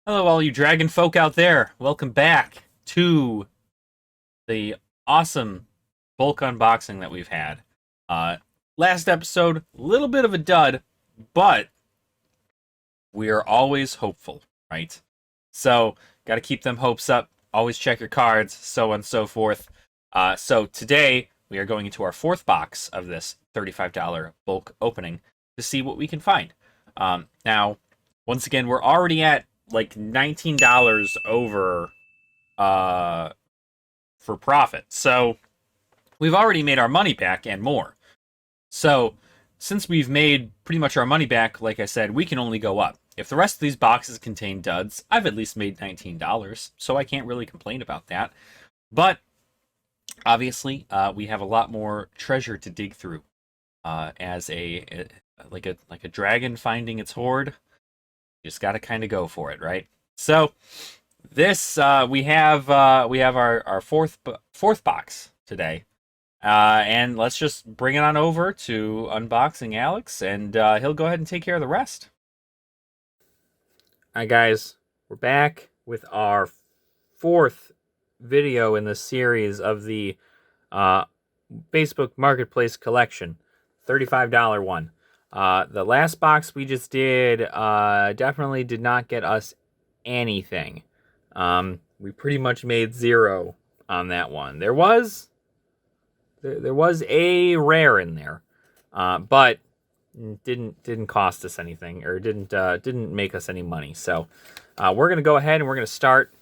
Hello, all you dragon folk out there. Welcome back to the awesome bulk unboxing that we've had. Uh, Last episode, a little bit of a dud, but we are always hopeful, right? So, got to keep them hopes up. Always check your cards, so on and so forth. So today we are going into our fourth box of this $35 bulk opening to see what we can find. Now, once again, we're already at like $19 over uh, for profit. So we've already made our money back and more. So since we've made pretty much our money back, like I said, we can only go up. If the rest of these boxes contain duds, I've at least made $19, so I can't really complain about that. But obviously, we have a lot more treasure to dig through. As like a dragon finding its hoard, you just got to kind of go for it, right? So this we have our fourth box today, and let's just bring it on over to unboxing Alex, and he'll go ahead and take care of the rest. All right, guys, we're back with our fourth video in the series of the Facebook Marketplace collection, $35 one. The last box we just did definitely did not get us anything. We pretty much made zero on that one. There was a rare in there, but didn't cost us anything, or didn't make us any money. So we're gonna go ahead and we're gonna start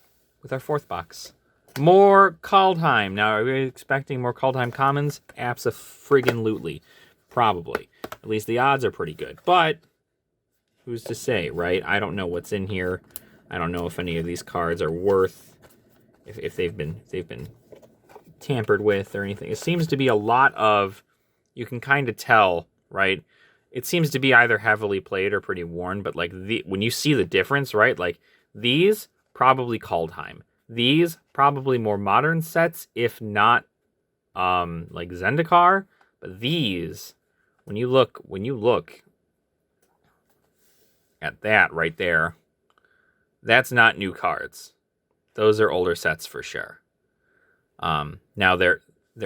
with our fourth box. More Kaldheim. Now, are we expecting more Kaldheim commons? Abso-friggin-lutely. Probably. At least the odds are pretty good. But who's to say, right? I don't know what's in here. I don't know if any of these cards are worth, if they've been tampered with or anything. It seems to be a lot of, you can kind of tell, right? It seems to be either heavily played or pretty worn, but like when you see the difference, right? Like these, probably Kaldheim. These, probably more modern sets, if not like Zendikar. But these, when you look at that right there, that's not new cards. Those are older sets for sure. Now their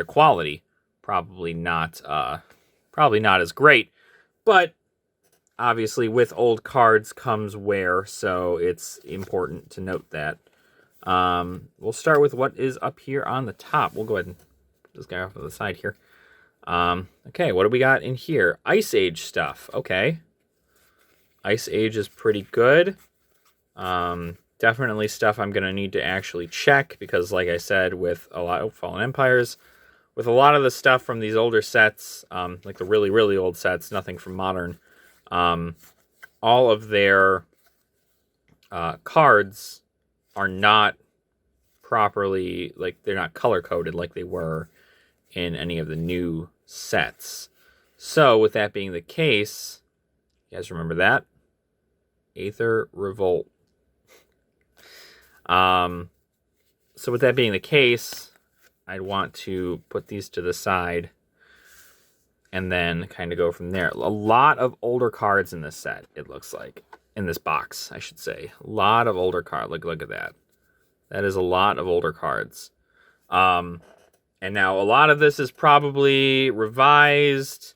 quality probably not as great, but obviously with old cards comes wear, so it's important to note that. We'll start with what is up here on the top. We'll go ahead and put this guy off to the side here. Okay, what do we got in here? Ice Age stuff. Okay. Ice Age is pretty good. Definitely stuff I'm going to need to actually check, because like I said, with a lot of Fallen Empires, with a lot of the stuff from these older sets, like the really, really old sets, nothing from modern, all of their cards are not properly, like, they're not color-coded like they were in any of the new sets. So, with that being the case, you guys remember that? Aether Revolt. So with that being the case, I'd want to put these to the side and then kind of go from there. A lot of older cards in this set, it looks like. In this box, I should say. A lot of older cards. Look at that. That is a lot of older cards. And now a lot of this is probably revised.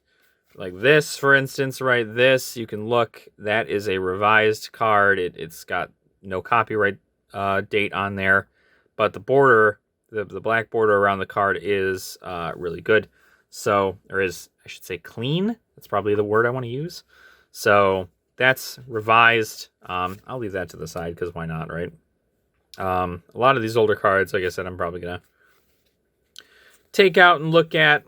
Like this, for instance, right? This, you can look. That is a revised card. It's got no copyright date on there. But the border, the black border around the card is really good. So, or is, I should say, clean. That's probably the word I want to use. So that's revised. I'll leave that to the side because why not, right? A lot of these older cards, like I said, I'm probably going to take out and look at.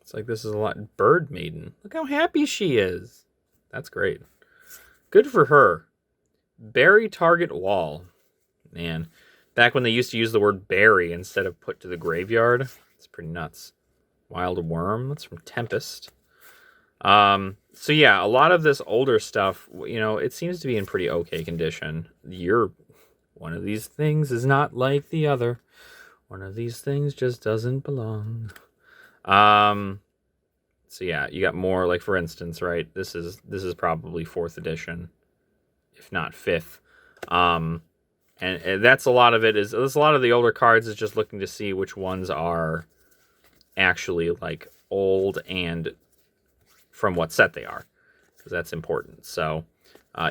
It's like this is a lot. Bird Maiden. Look how happy she is. That's great. Good for her. Bury target wall. Man, back when they used to use the word bury instead of put to the graveyard. It's pretty nuts. Wild Worm. That's from Tempest. So yeah, a lot of this older stuff, you know, it seems to be in pretty okay condition. One of these things is not like the other. One of these things just doesn't belong. So yeah, you got more, like for instance, right? This is probably 4th edition, if not 5th. And that's a lot of it. There's a lot of the older cards is just looking to see which ones are actually like old and from what set they are, because that's important. So,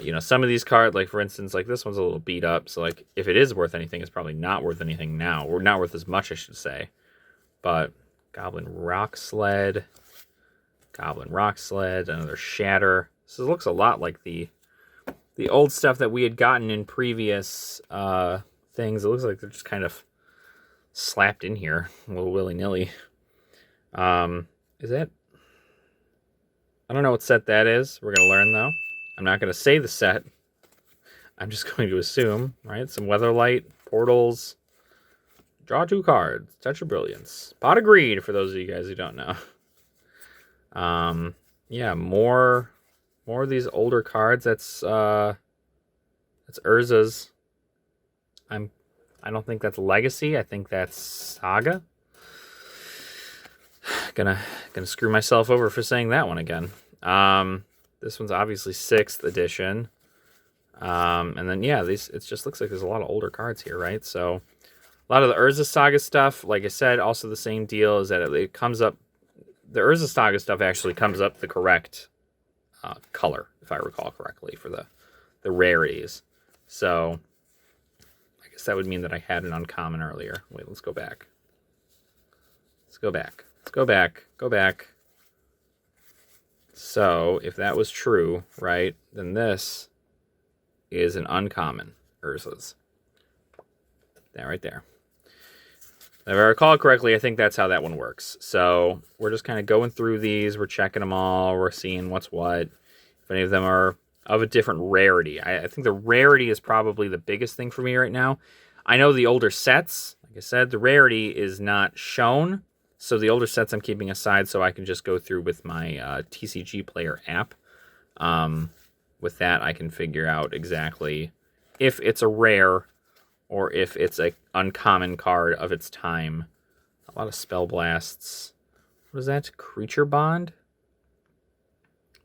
you know, some of these cards, like for instance, like this one's a little beat up. So like if it is worth anything, it's probably not worth anything now, or not worth as much, I should say. But Goblin Rock Sled, another Shatter. So it looks a lot like the old stuff that we had gotten in previous things. It looks like they're just kind of slapped in here a little willy-nilly. Is that... I don't know what set that is. We're going to learn, though. I'm not going to say the set. I'm just going to assume, right? Some Weatherlight, Portals. Draw 2 cards. Touch of Brilliance. Pot of Greed, for those of you guys who don't know. Yeah, more of these older cards. That's Urza's. I don't think that's Legacy. I think that's Saga. Gonna screw myself over for saying that one again. This one's obviously 6th edition. And then yeah, it just looks like there's a lot of older cards here, right? So a lot of the Urza Saga stuff, like I said, also the same deal is that it comes up. The Urza Saga stuff actually comes up the correct color, if I recall correctly, for the rarities. So I guess that would mean that I had an uncommon earlier. Wait, let's go back. Go back. So if that was true, right, then this is an uncommon Urza's. That right there. If I recall correctly, I think that's how that one works. So we're just kind of going through these. We're checking them all. We're seeing what's what. If any of them are of a different rarity. I think the rarity is probably the biggest thing for me right now. I know the older sets, like I said, the rarity is not shown. So the older sets I'm keeping aside so I can just go through with my TCG Player app. With that, I can figure out exactly if it's a rare or if it's an uncommon card of its time. A lot of Spell Blasts. What is that? Creature Bond?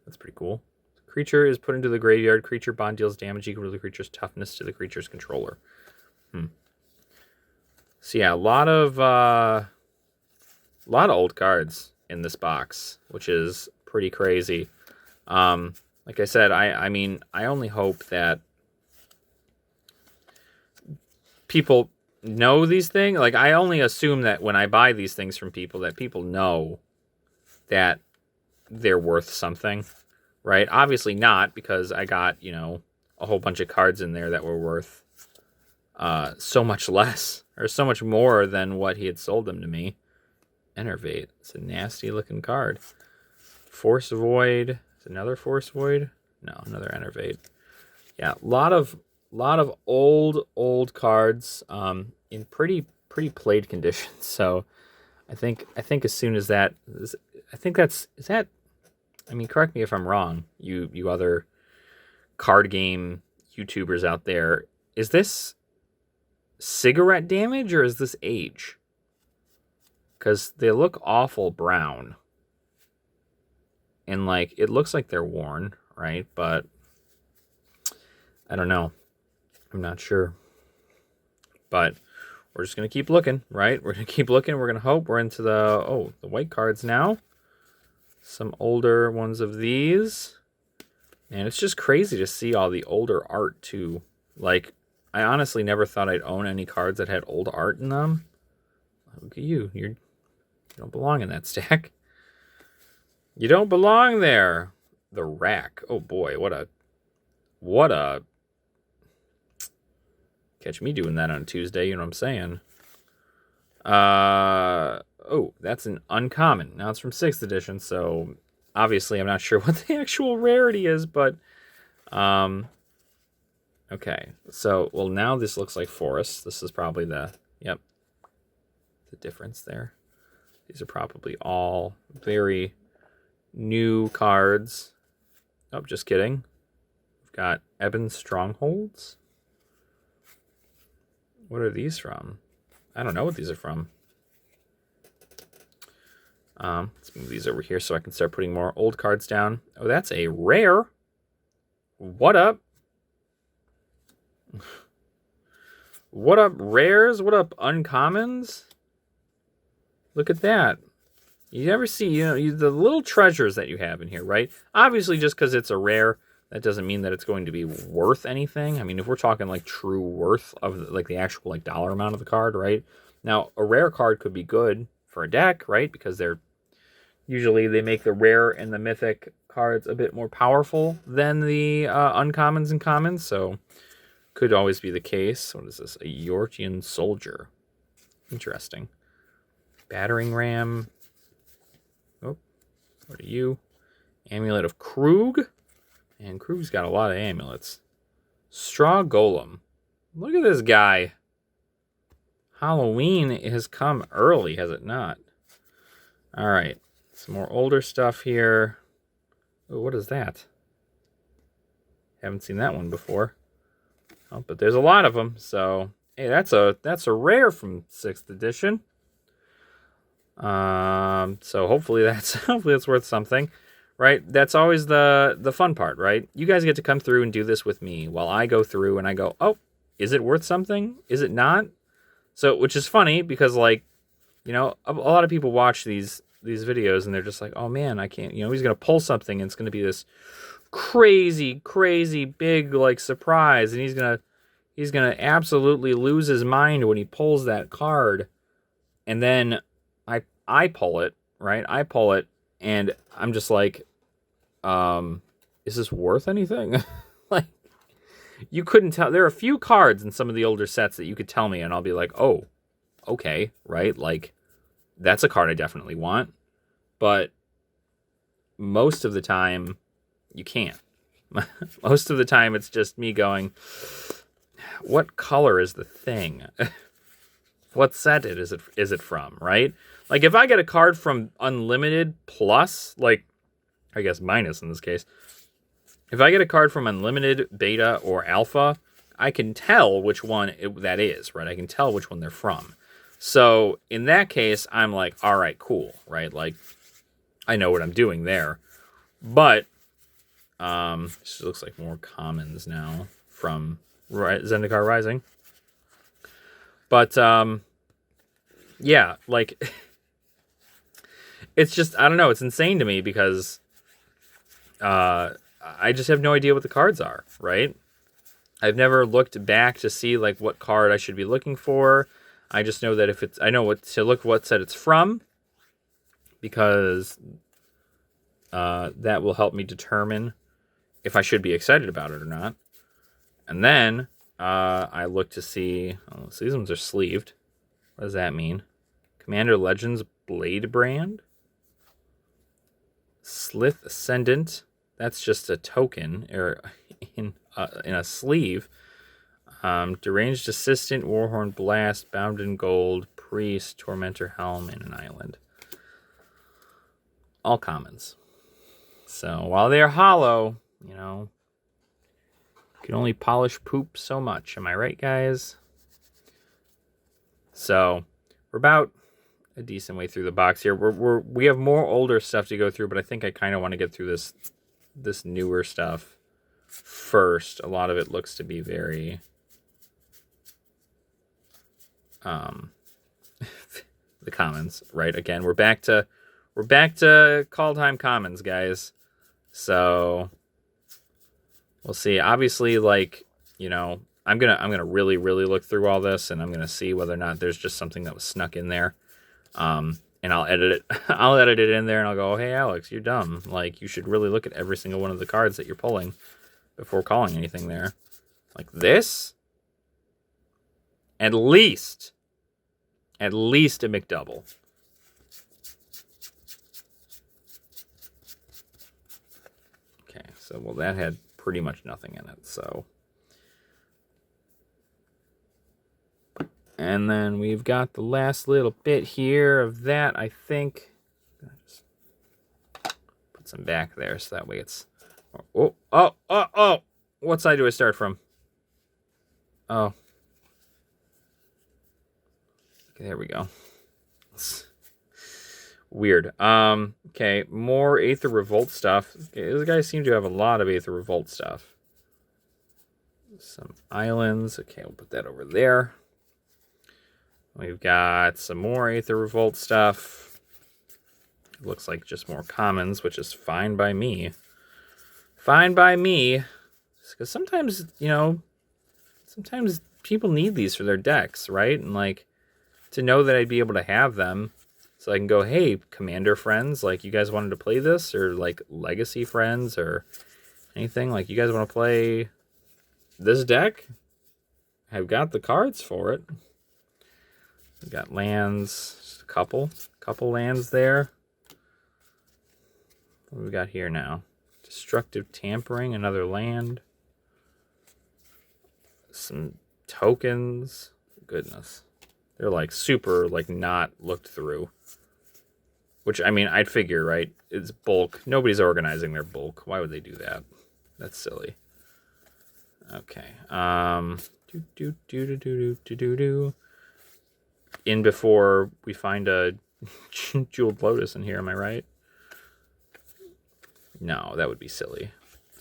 That's pretty cool. Creature is put into the graveyard. Creature Bond deals damage equal to the creature's toughness to the creature's controller. So yeah, a lot of old cards in this box, which is pretty crazy. Like I said, I mean, I only hope that people know these things. Like, I only assume that when I buy these things from people, that people know that they're worth something, right? Obviously not, because I got, you know, a whole bunch of cards in there that were worth so much less, or so much more than what he had sold them to me. Enervate. It's a nasty looking card. Force Void. Is another Force Void? No, another Enervate. Yeah, a lot of old cards in pretty played conditions. So I think as soon as that is, I think is that, I mean, correct me if I'm wrong, you other card game YouTubers out there, is this cigarette damage or is this age? Because they look awful brown. And, like, it looks like they're worn, right? But I don't know. I'm not sure. But we're just going to keep looking, right? We're going to keep looking. We're going to hope. We're into the white cards now. Some older ones of these. And it's just crazy to see all the older art, too. Like, I honestly never thought I'd own any cards that had old art in them. Look at you. You don't belong in that stack. You don't belong there. The Rack. Oh boy, what a catch me doing that on a Tuesday, you know what I'm saying? Oh, that's an uncommon. Now it's from 6th edition, so obviously I'm not sure what the actual rarity is, but okay. So, well, now this looks like Forest. This is probably the difference there. These are probably all very new cards. Oh, just kidding. We've got Ebon Strongholds. What are these from? I don't know what these are from. Let's move these over here so I can start putting more old cards down. Oh, that's a rare. What up? What up, rares? What up, uncommons? Look at that. You ever see, the little treasures that you have in here, right? Obviously, just because it's a rare, that doesn't mean that it's going to be worth anything. I mean, if we're talking like true worth of like the actual like dollar amount of the card, right? Now, a rare card could be good for a deck, right? Because they're usually they make the rare and the mythic cards a bit more powerful than the uncommons and commons, so could always be the case. What is this? A Yorkian soldier. Interesting. Battering ram. Oh, what are you? Amulet of Krug. And Krug's got a lot of amulets. Straw Golem. Look at this guy. Halloween has come early, has it not? All right. Some more older stuff here. Oh, what is that? Haven't seen that one before. Oh, but there's a lot of them. So, hey, that's a rare from 6th edition. So hopefully that's worth something, right? That's always the fun part, right? You guys get to come through and do this with me while I go through and I go, oh, is it worth something? Is it not? So, which is funny because, like, a lot of people watch these videos and they're just like, oh man, I can't, he's gonna pull something and it's gonna be this crazy big like surprise, and he's gonna absolutely lose his mind when he pulls that card, and then I pull it, right? I pull it and I'm just like, is this worth anything? Like, you couldn't tell. There are a few cards in some of the older sets that you could tell me and I'll be like, oh, okay, right? Like, that's a card I definitely want. But most of the time, you can't. Most of the time, it's just me going, what color is the thing? What set is it from, right? Like, if I get a card from Unlimited Plus, like, I guess minus in this case, if I get a card from Unlimited, Beta, or Alpha, I can tell which one that is, right? I can tell which one they're from. So, in that case, I'm like, all right, cool, right? Like, I know what I'm doing there. But, this looks like more commons now from Zendikar Rising. But, yeah, like, it's just, I don't know, it's insane to me because I just have no idea what the cards are, right? I've never looked back to see, like, what card I should be looking for. I just know that I know what set it's from, because that will help me determine if I should be excited about it or not. And then I look to see, so these ones are sleeved. What does that mean? Commander Legends Blade Brand. Slith Ascendant. That's just a token in a sleeve. Deranged Assistant, Warhorn Blast, Bound in Gold, Priest, Tormentor Helm, and an Island. All commons. So while they are hollow, you can only polish poop so much. Am I right, guys? So we're about a decent way through the box here. We have more older stuff to go through, but I think I kind of want to get through this newer stuff first. A lot of it looks to be very the commons, right? Again, we're back to call time commons, guys. So we'll see. Obviously, like, I'm gonna really look through all this, and I'm gonna see whether or not there's just something that was snuck in there. And I'll edit it. I'll edit it in there, and I'll go, hey, Alex, you're dumb. Like, you should really look at every single one of the cards that you're pulling before calling anything there. Like this, at least a McDouble. Okay, so, well, that had pretty much nothing in it, so. And then we've got the last little bit here of that, I think. Just put some back there so that way it's... Oh! What side do I start from? Oh. Okay, there we go. Weird. Okay, more Aether Revolt stuff. Okay, these guys seem to have a lot of Aether Revolt stuff. Some islands. Okay, we'll put that over there. We've got some more Aether Revolt stuff. It looks like just more commons, which is fine by me. Fine by me. Because sometimes, you know, sometimes people need these for their decks, right? And, like, to know that I'd be able to have them so I can go, hey, Commander friends, like, you guys wanted to play this? Or, like, Legacy friends or anything? Like, you guys want to play this deck? I've got the cards for it. We've got lands, just a couple lands there. What do we got here now? Destructive Tampering, another land. Some tokens. Goodness. They're like super, like, not looked through. Which, I mean, I'd figure, right? It's bulk. Nobody's organizing their bulk. Why would they do that? That's silly. Okay. In before we find a Jeweled Lotus in here, am I right? No, that would be silly.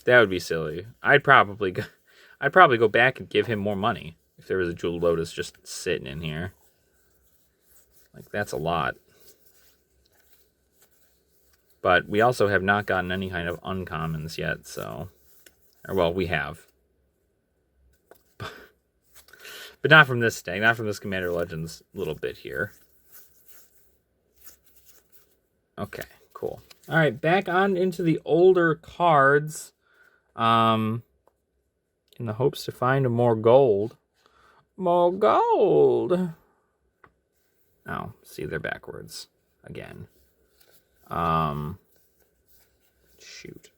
That would be silly. I'd probably go back and give him more money if there was a Jeweled Lotus just sitting in here. Like, that's a lot. But we also have not gotten any kind of uncommons yet, so... Or, well, we have. But not from this deck, not from this Commander Legends little bit here. Okay, cool. All right, back on into the older cards. In the hopes to find more gold. More gold! Oh, see, they're backwards. Again. Shoot.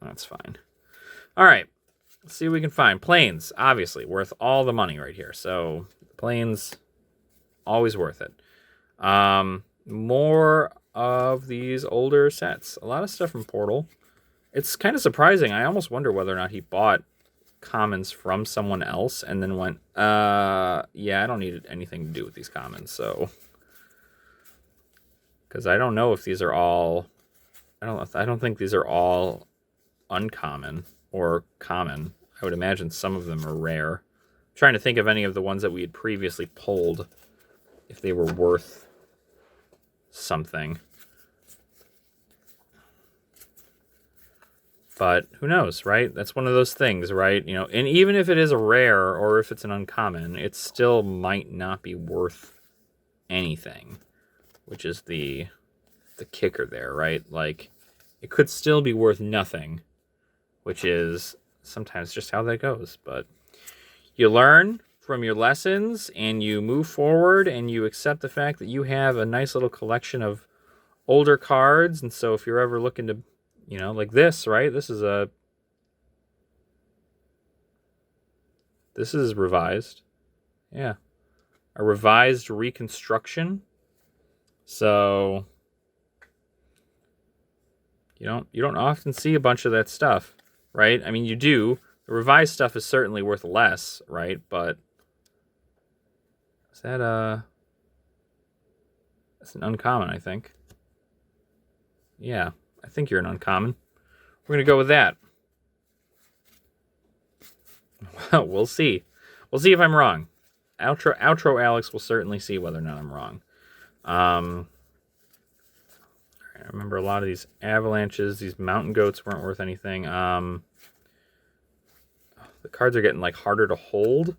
That's fine. All right. Let's see what we can find. Planes, obviously, worth all the money right here. So, planes, always worth it. More of these older sets. A lot of stuff from Portal. It's kind of surprising. I almost wonder whether or not he bought commons from someone else and then went, yeah, I don't need anything to do with these commons, so... Because I don't know if these are all... I don't think these are all uncommon or common. I would imagine some of them are rare. I'm trying to think of any of the ones that we had previously pulled, if they were worth something. But who knows, right? That's one of those things, right? You know, and even if it is a rare or if it's an uncommon, it still might not be worth anything, which is the kicker there, right? Like, it could still be worth nothing, which is sometimes just how that goes. But you learn from your lessons and you move forward and you accept the fact that you have a nice little collection of older cards. And so if you're ever looking to, you know, like this, right? This is revised. Yeah. A revised reconstruction. So you don't often see a bunch of that stuff, right? I mean, you do. The revised stuff is certainly worth less, right? But is that that's an uncommon, I think. Yeah, I think you're an uncommon. We're gonna go with that. Well, we'll see. We'll see if I'm wrong. Outro Alex will certainly see whether or not I'm wrong. I remember a lot of these avalanches, these mountain goats weren't worth anything. The cards are getting like harder to hold.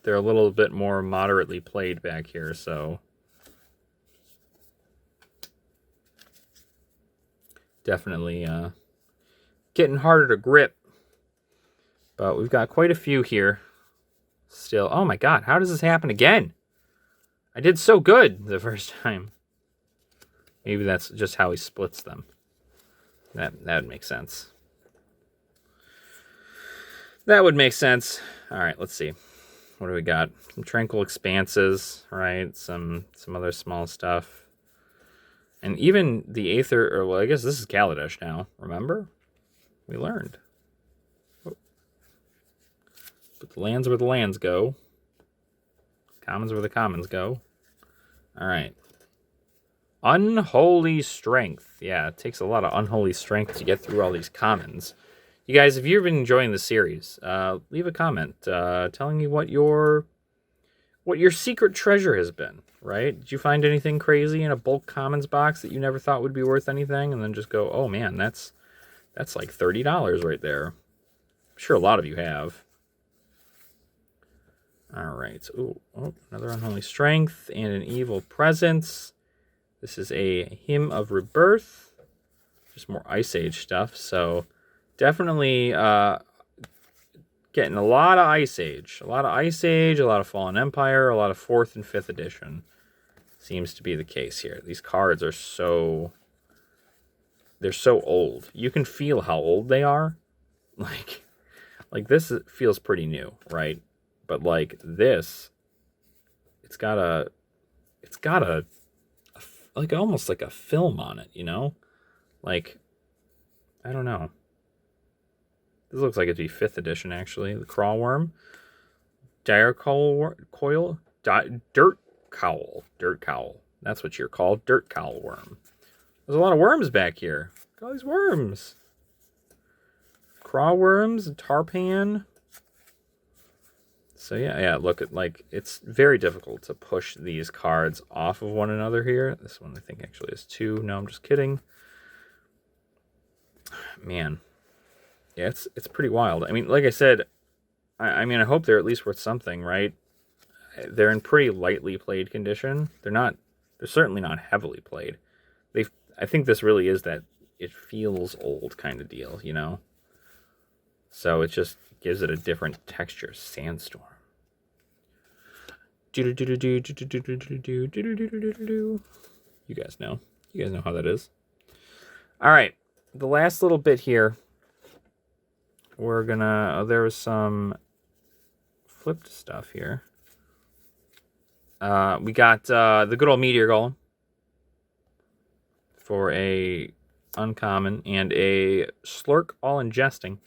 They're a little bit more moderately played back here, so definitely getting harder to grip. But we've got quite a few here still. Oh my god, how does this happen again? I did so good the first time. Maybe that's just how he splits them. That would make sense. That would make sense. All right, let's see. What do we got? Some Tranquil Expanses, right? Some other small stuff. And even the Aether, or well, I guess this is Kaladesh now. Remember? We learned. Oh. Put the lands where the lands go. Commons where the commons go. All right. Unholy Strength. Yeah, it takes a lot of unholy strength to get through all these commons. You guys, if you've been enjoying the series, leave a comment telling me what your secret treasure has been, right? Did you find anything crazy in a bulk commons box that you never thought would be worth anything, and then just go, oh man, that's like $30 right there. I'm sure a lot of you have. All right. Ooh, oh, another Unholy Strength and an Evil Presence. This is a Hymn of Rebirth. Just more Ice Age stuff. So definitely getting a lot of Ice Age. A lot of Ice Age, a lot of Fallen Empire, a lot of 4th and 5th edition. Seems to be the case here. These cards are so... They're so old. You can feel how old they are. Like this feels pretty new, right? But like this, it's got a like almost like a film on it, you know? Like, I don't know. This looks like it'd be 5th edition, actually. The Crawl Worm. Dirt Cowl. That's what you're called. Dirt Cowl Worm. There's a lot of worms back here. Look at all these worms. Crawl Worms and Tarpan. So yeah, look at, like, it's very difficult to push these cards off of one another here. This one I think actually is 2. No, I'm just kidding. Man. Yeah, it's pretty wild. I mean, like I said, I mean, I hope they're at least worth something, right? They're in pretty lightly played condition. They're certainly not heavily played. I think this really is that it feels old kind of deal, you know? So it just gives it a different texture. Sandstorm. You guys know. You guys know how that is. All right. The last little bit here. We're gonna... there was some flipped stuff here. We got the good old Meteor Golem for a uncommon and a Slurk All Ingesting.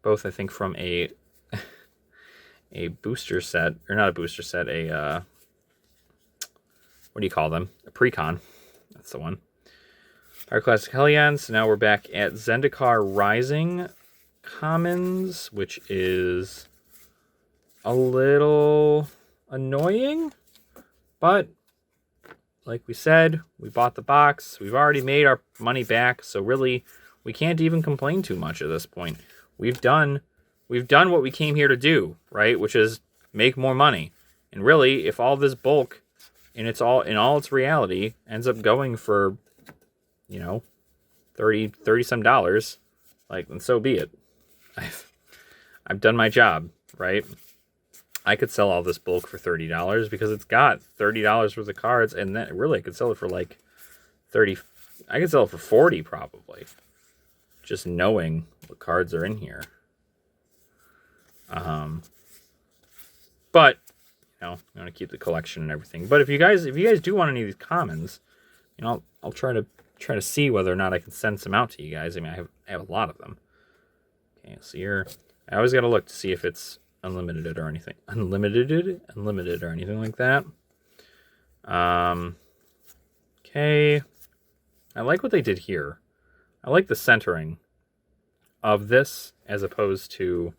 Both, I think, from a booster set, or not a booster set, what do you call them? A precon. That's the one. Our Classic Hellion. So now we're back at Zendikar Rising Commons, which is a little annoying, but like we said, we bought the box. We've already made our money back, so really, we can't even complain too much at this point. We've done what we came here to do, right? Which is make more money. And really, if all this bulk in all its reality ends up going for, you know, 30 some dollars, like, then so be it. I've done my job, right? I could sell all this bulk for $30 because it's got $30 worth of cards, and then really I could sell it for like 30. I could sell it for 40 probably. Just knowing what cards are in here. But you know, I want to keep the collection and everything. But if you guys do want any of these commons, you know, I'll try to see whether or not I can send some out to you guys. I mean, I have a lot of them. Okay, so I always got to look to see if it's unlimited or anything. Unlimited or anything like that. Okay. I like what they did here. I like the centering of this as opposed to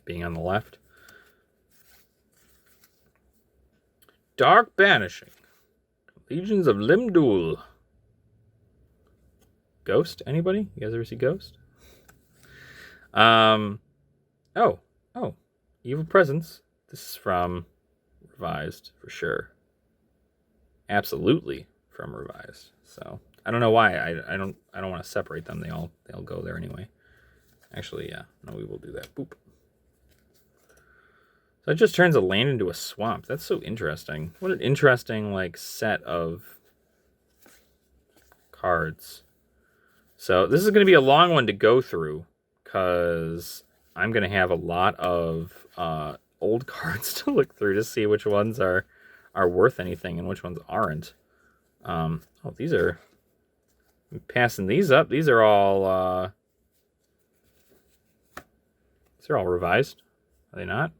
being on the left. Dark Banishing. Legions of Limdul. Ghost? Anybody? You guys ever see Ghost? Oh. Evil Presence. This is from Revised for sure. Absolutely from Revised. So I don't know why. I don't want to separate them. They all go there anyway. Actually, yeah. No, we will do that. Boop. So it just turns a land into a swamp. That's so interesting. What an interesting, like, set of cards. So this is going to be a long one to go through because I'm going to have a lot of old cards to look through to see which ones are worth anything and which ones aren't. Oh, these are... I'm passing these up. These are all revised. Are they not?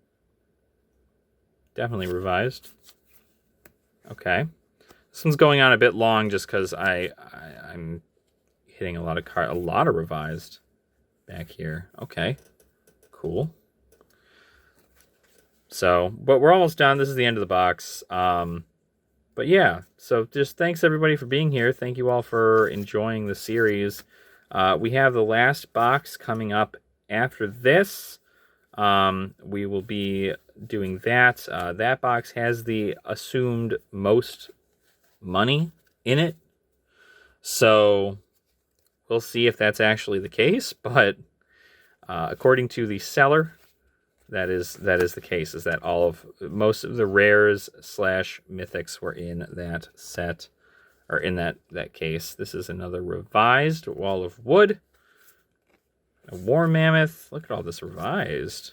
Definitely revised. Okay. This one's going on a bit long just because I'm hitting a lot of revised. back here. Okay, cool. So, but we're almost done. This is the end of the box. But yeah, so just thanks everybody for being here. Thank you all for enjoying the series. We have the last box coming up after this. We will be doing that. That box has the assumed most money in it. So we'll see if that's actually the case. But according to the seller, that is the case. Is that most of the rares / mythics were in that set, or in that case. This is another revised Wall of Wood. A War Mammoth. Look at all this revised.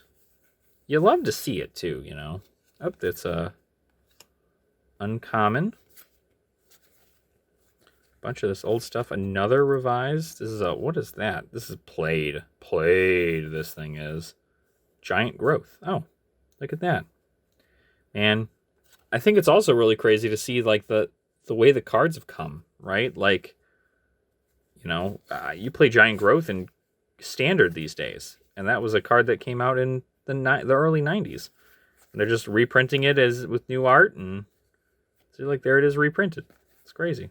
You love to see it too, you know. Oh, it's a uncommon. Bunch of this old stuff. Another revised. This is what is that? This is played. Played, this thing is. Giant Growth. Oh, look at that. And I think it's also really crazy to see like the way the cards have come, right? Like, you know, you play Giant Growth in Standard these days, and that was a card that came out in the early 90s. And they're just reprinting it with new art, and see, like, there it is reprinted. It's crazy.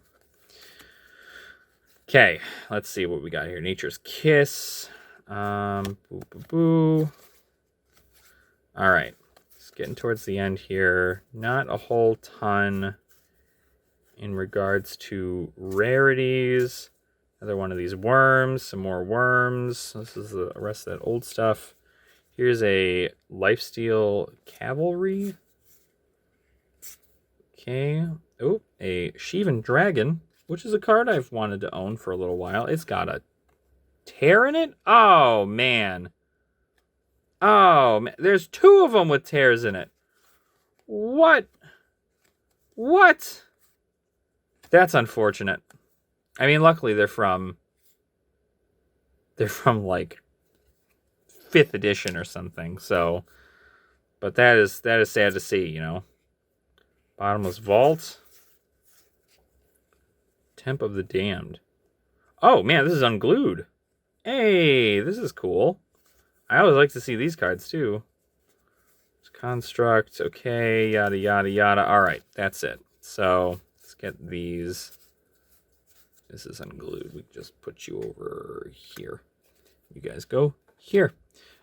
Okay, let's see what we got here. Nature's Kiss. Boo, boo, boo. All right, it's getting towards the end here. Not a whole ton in regards to rarities. Another one of these worms, some more worms. This is the rest of that old stuff. Here's a Lifesteal Cavalry. Okay. Oh, a Sheevan Dragon, which is a card I've wanted to own for a little while. It's got a tear in it? Oh, man. Oh, man. There's 2 of them with tears in it. What? What? That's unfortunate. I mean, luckily they're from like 5th edition or something. So, but that is sad to see, you know. Bottomless Vault. Temp of the Damned. Oh, man, this is unglued. Hey, this is cool. I always like to see these cards, too. Construct, okay, yada, yada, yada. All right, that's it. So, let's get these. This is unglued. We just put you over here. You guys go here.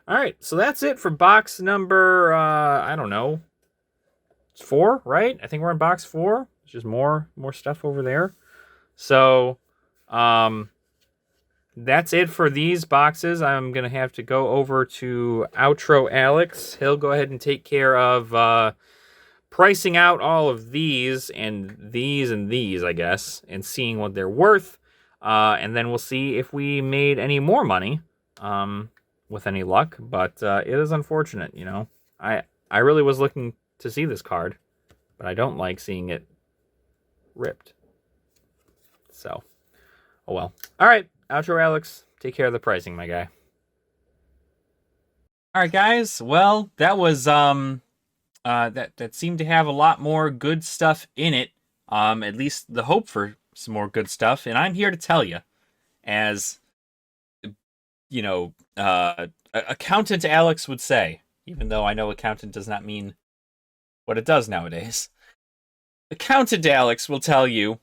All right, so that's it for box number, I don't know. It's 4, right? I think we're in box 4. There's just more stuff over there. So, that's it for these boxes. I'm going to have to go over to Outro Alex. He'll go ahead and take care of pricing out all of these and these, I guess, and seeing what they're worth. And then we'll see if we made any more money with any luck. But it is unfortunate, you know. I really was looking to see this card, but I don't like seeing it ripped. So, oh well. All right, Outro Alex, take care of the pricing, my guy. All right, guys. Well, that was that seemed to have a lot more good stuff in it. At least the hope for some more good stuff. And I'm here to tell you, as you know, accountant Alex would say, even though I know accountant does not mean what it does nowadays. Accountant Alex will tell you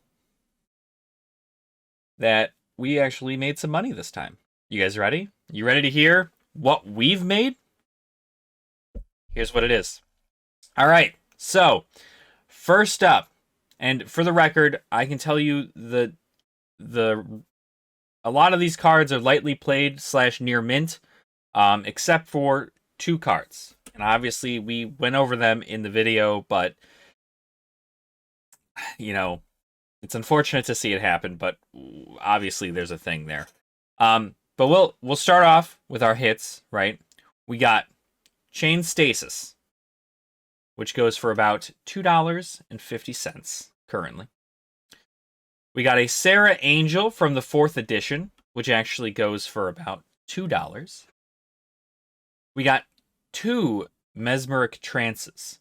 that we actually made some money this time. You guys ready? You ready to hear what we've made? Here's what it is. All right, so first up, and for the record, I can tell you a lot of these cards are lightly played / near mint, except for 2 cards. And obviously, we went over them in the video, but you know, it's unfortunate to see it happen, but obviously there's a thing there. But we'll start off with our hits, right? We got Chain Stasis, which goes for about $2.50 currently. We got a Sarah Angel from the 4th edition, which actually goes for about $2. We got 2 Mesmeric Trances,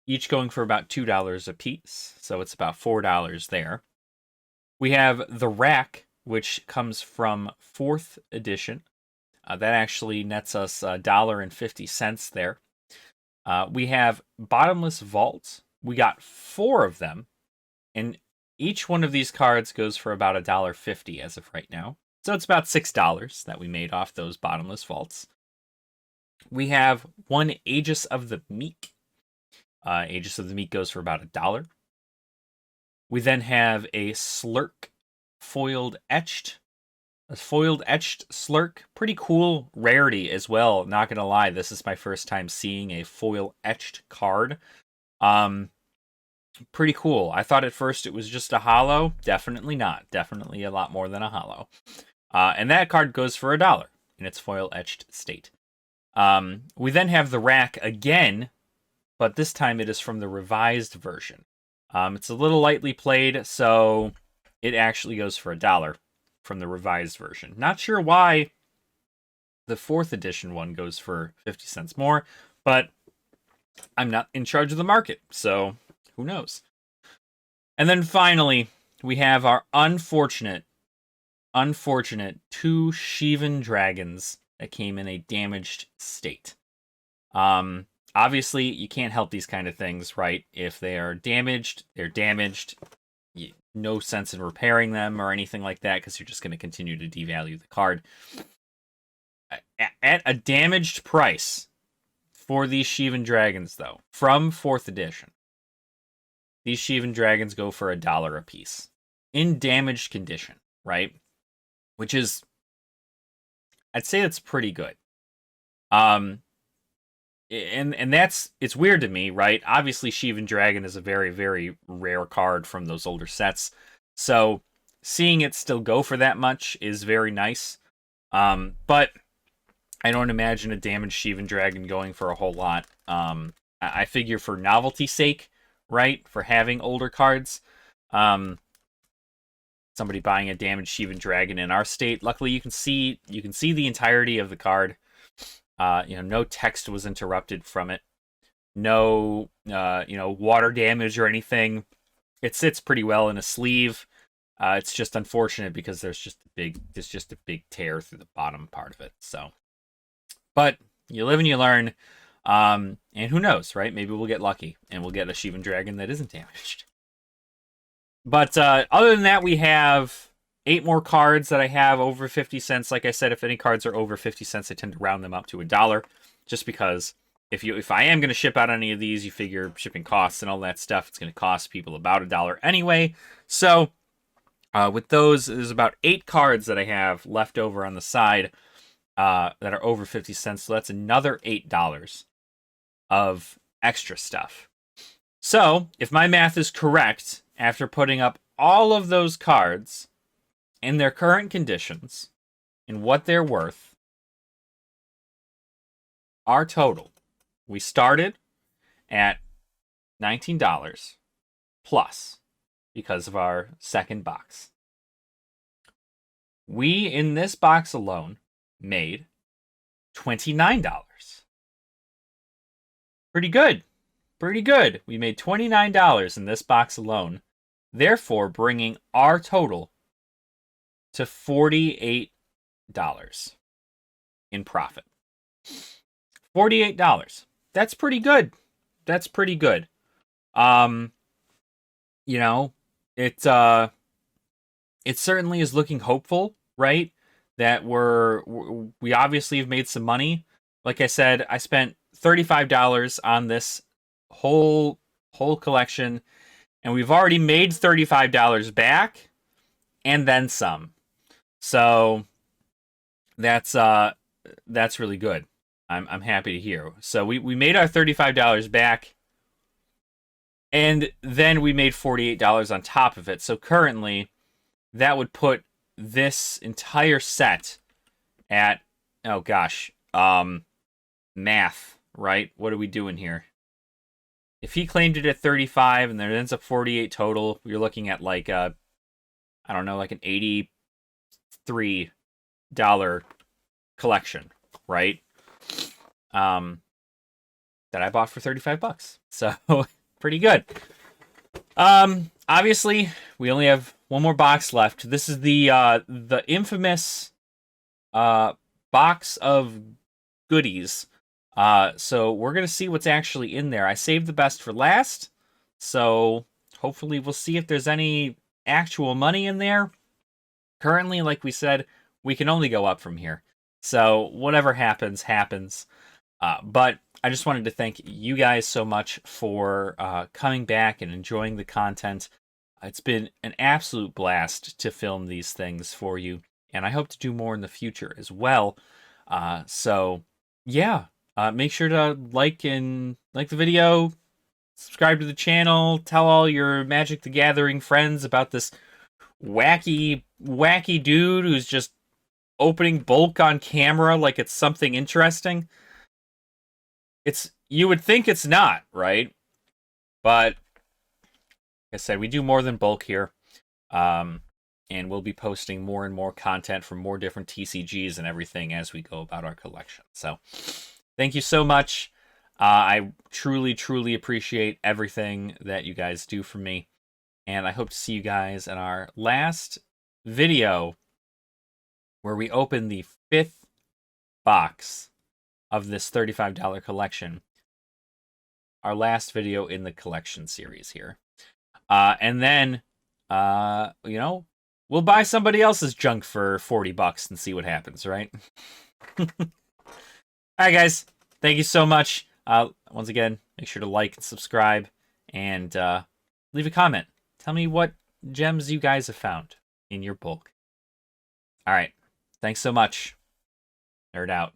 each going for about $2 a piece, so it's about $4 there. We have the Rack, which comes from 4th edition. That actually nets us $1.50 there. We have Bottomless Vault. We got 4 of them, and each one of these cards goes for about $1.50 as of right now. So it's about $6 that we made off those Bottomless Vaults. We have one Aegis of the Meek. Aegis of the Meek goes for about $1. We then have a Slurk foiled etched. A foiled etched Slurk. Pretty cool rarity as well. Not going to lie, this is my first time seeing a foil etched card. Pretty cool. I thought at first it was just a holo. Definitely not. Definitely a lot more than a holo. And that card goes for $1 in its foil etched state. We then have the rack again, but this time it is from the revised version. It's a little lightly played, so it actually goes for $1 from the revised version. Not sure why the 4th edition one goes for 50 cents more, but I'm not in charge of the market, so who knows? And then finally, we have our unfortunate 2 Shivan Dragons that came in a damaged state. Obviously, you can't help these kind of things, right? If they are damaged, they're damaged. No sense in repairing them or anything like that, because you're just going to continue to devalue the card. At a damaged price for these Shivan Dragons, though, from 4th edition, these Shivan Dragons go for $1 a piece. In damaged condition, right? Which is, I'd say that's pretty good. And that's, it's weird to me, right? Obviously, Shivan Dragon is a very, very rare card from those older sets. So seeing it still go for that much is very nice. But I don't imagine a damaged Shivan Dragon going for a whole lot. I figure for novelty's sake, right? For having older cards. Somebody buying a damaged Shivan Dragon in our state. Luckily, you can see the entirety of the card. No text was interrupted from it. No, water damage or anything. It sits pretty well in a sleeve. It's just unfortunate because there's just a big tear through the bottom part of it. So, but you live and you learn. And who knows, right? Maybe we'll get lucky and we'll get a Shivan Dragon that isn't damaged. But other than that, we have 8 more cards that I have over 50 cents. Like I said, if any cards are over 50 cents, I tend to round them up to $1, just because if I am going to ship out any of these, you figure shipping costs and all that stuff, it's going to cost people about $1 anyway. So with those, there's about 8 cards that I have left over on the side that are over 50 cents. So that's another $8 of extra stuff. So if my math is correct, after putting up all of those cards in their current conditions and what they're worth, our total, we started at $19 plus because of our second box. We, in this box alone, made $29. Pretty good. Pretty good. We made $29 in this box alone, therefore bringing our total to $48 in profit. $48. That's pretty good. That's pretty good. It certainly is looking hopeful, right? That we obviously have made some money. Like I said, I spent $35 on this whole collection, and we've already made $35 back and then some. So that's really good. I'm happy to hear. So we made our $35 back, and then we made $48 on top of it. So currently, that would put this entire set at, oh gosh, math, right? What are we doing here? If he claimed it at 35 and there ends up 48 total, you're looking at like an $83 collection, right? That I bought for $35. So pretty good. Obviously, we only have one more box left. This is the infamous box of goodies. So we're going to see what's actually in there. I saved the best for last, so hopefully we'll see if there's any actual money in there. Currently, like we said, we can only go up from here. So whatever happens, happens. But I just wanted to thank you guys so much for coming back and enjoying the content. It's been an absolute blast to film these things for you, and I hope to do more in the future as well. So yeah, make sure to like the video, subscribe to the channel, tell all your Magic the Gathering friends about this wacky dude who's just opening bulk on camera like it's something interesting. You would think it's not, right? But like I said, we do more than bulk here. And we'll be posting more and more content from more different TCGs and everything as we go about our collection. So thank you so much. I truly, truly appreciate everything that you guys do for me. And I hope to see you guys in our last video where we open the 5th box of this $35 collection. Our last video in the collection series here. And then, we'll buy somebody else's junk for $40 and see what happens, right? All right, guys. Thank you so much. Once again, make sure to like and subscribe and leave a comment. Tell me what gems you guys have found in your bulk. All right. Thanks so much. Nerd out.